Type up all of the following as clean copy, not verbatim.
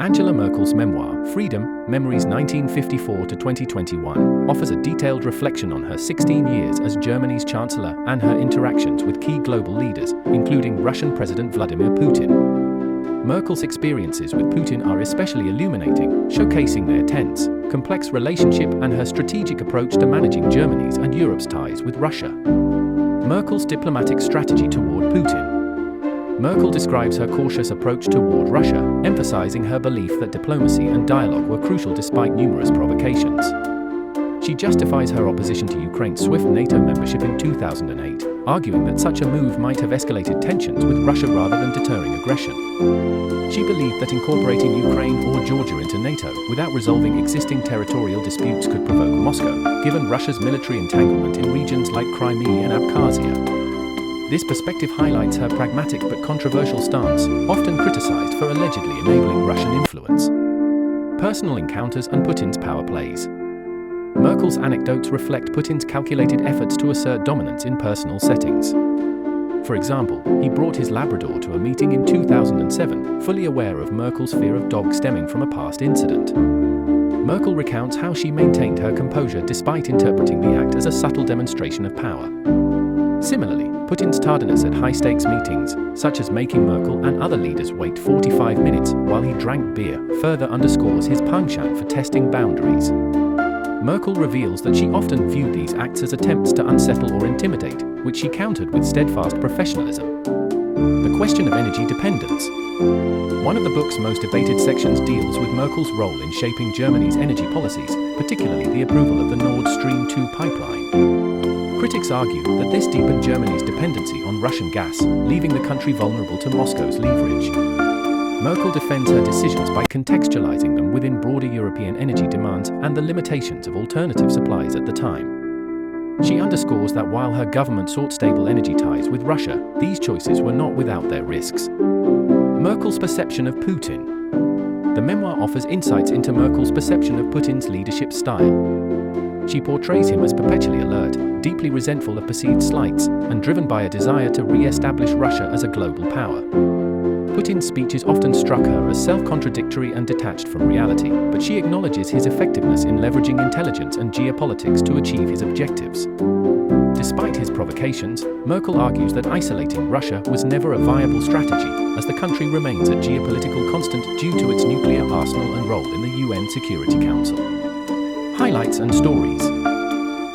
Angela Merkel's memoir, Freedom, Memories 1954 to 2021, offers a detailed reflection on her 16 years as Germany's chancellor and her interactions with key global leaders, including Russian President Vladimir Putin. Merkel's experiences with Putin are especially illuminating, showcasing their tense, complex relationship and her strategic approach to managing Germany's and Europe's ties with Russia. Merkel's diplomatic strategy toward Putin. Merkel describes her cautious approach toward Russia, emphasizing her belief that diplomacy and dialogue were crucial despite numerous provocations. She justifies her opposition to Ukraine's swift NATO membership in 2008, arguing that such a move might have escalated tensions with Russia rather than deterring aggression. She believed that incorporating Ukraine or Georgia into NATO without resolving existing territorial disputes could provoke Moscow, given Russia's military entanglement in regions like Crimea and Abkhazia. This perspective highlights her pragmatic but controversial stance, often criticized for allegedly enabling Russian influence. Personal encounters and Putin's power plays. Merkel's anecdotes reflect Putin's calculated efforts to assert dominance in personal settings. For example, he brought his Labrador to a meeting in 2007, fully aware of Merkel's fear of dogs stemming from a past incident. Merkel recounts how she maintained her composure despite interpreting the act as a subtle demonstration of power. Similarly, Putin's tardiness at high-stakes meetings, such as making Merkel and other leaders wait 45 minutes while he drank beer, further underscores his penchant for testing boundaries. Merkel reveals that she often viewed these acts as attempts to unsettle or intimidate, which she countered with steadfast professionalism. The question of energy dependence. One of the book's most debated sections deals with Merkel's role in shaping Germany's energy policies, particularly the approval of the Nord Stream 2 pipeline. Critics argue that this deepened Germany's dependency on Russian gas, leaving the country vulnerable to Moscow's leverage. Merkel defends her decisions by contextualizing them within broader European energy demands and the limitations of alternative supplies at the time. She underscores that while her government sought stable energy ties with Russia, these choices were not without their risks. Merkel's perception of Putin. The memoir offers insights into Merkel's perception of Putin's leadership style. She portrays him as perpetually alert, deeply resentful of perceived slights, and driven by a desire to re-establish Russia as a global power. Putin's speeches often struck her as self-contradictory and detached from reality, but she acknowledges his effectiveness in leveraging intelligence and geopolitics to achieve his objectives. Despite his provocations, Merkel argues that isolating Russia was never a viable strategy, as the country remains a geopolitical constant due to its nuclear arsenal and role in the UN Security Council. Highlights and stories.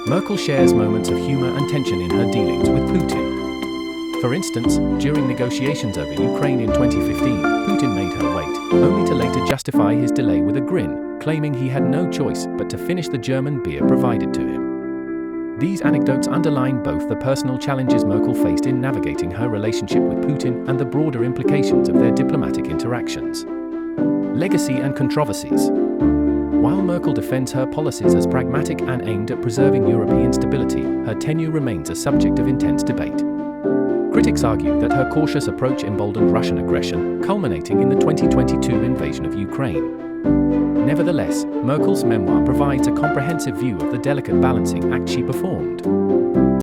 Merkel shares moments of humor and tension in her dealings with Putin. For instance, during negotiations over Ukraine in 2015, Putin made her wait, only to later justify his delay with a grin, claiming he had no choice but to finish the German beer provided to him. These anecdotes underline both the personal challenges Merkel faced in navigating her relationship with Putin and the broader implications of their diplomatic interactions. Legacy and controversies. While Merkel defends her policies as pragmatic and aimed at preserving European stability, her tenure remains a subject of intense debate. Critics argue that her cautious approach emboldened Russian aggression, culminating in the 2022 invasion of Ukraine. Nevertheless, Merkel's memoir provides a comprehensive view of the delicate balancing act she performed.